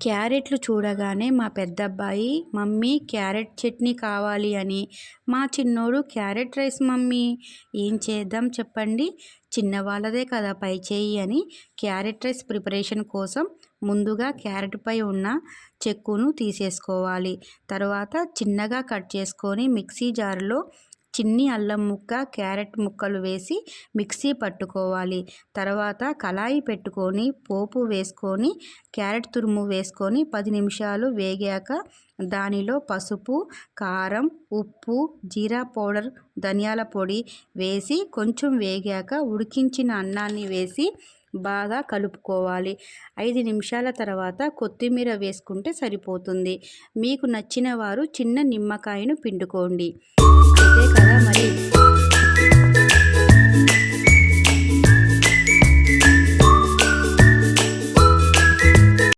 క్యారెట్లు చూడగానే మా పెద్దబ్బాయి మమ్మీ క్యారెట్ చట్నీ కావాలి అని, మా చిన్నోడు క్యారెట్ రైస్ మమ్మీ ఏం చేద్దాం చెప్పండి, చిన్నవాళ్ళదే కదా పై చేయి అని క్యారెట్ రైస్ ప్రిపరేషన్ కోసం ముందుగా క్యారెట్ పై ఉన్న చెక్కును తీసేసుకోవాలి. తర్వాత చిన్నగా కట్ చేసుకొని మిక్సీ జార్లో చిన్ని అల్లం ముక్క, క్యారెట్ ముక్కలు వేసి మిక్సీ పట్టుకోవాలి. తర్వాత కళాయి పెట్టుకొని పోపు వేసుకొని క్యారెట్ తురుము వేసుకొని 10 నిమిషాలు వేగాక దానిలో పసుపు, కారం, ఉప్పు, జీరా పౌడర్, ధనియాల పొడి వేసి కొంచెం వేగాక ఉడికించిన అన్నాన్ని వేసి బాగా కలుపుకోవాలి. 5 నిమిషాల తర్వాత కొత్తిమీర వేసుకుంటే సరిపోతుంది. మీకు నచ్చిన వారు చిన్న నిమ్మకాయను పిండుకోండి. అంతే కదా మరి.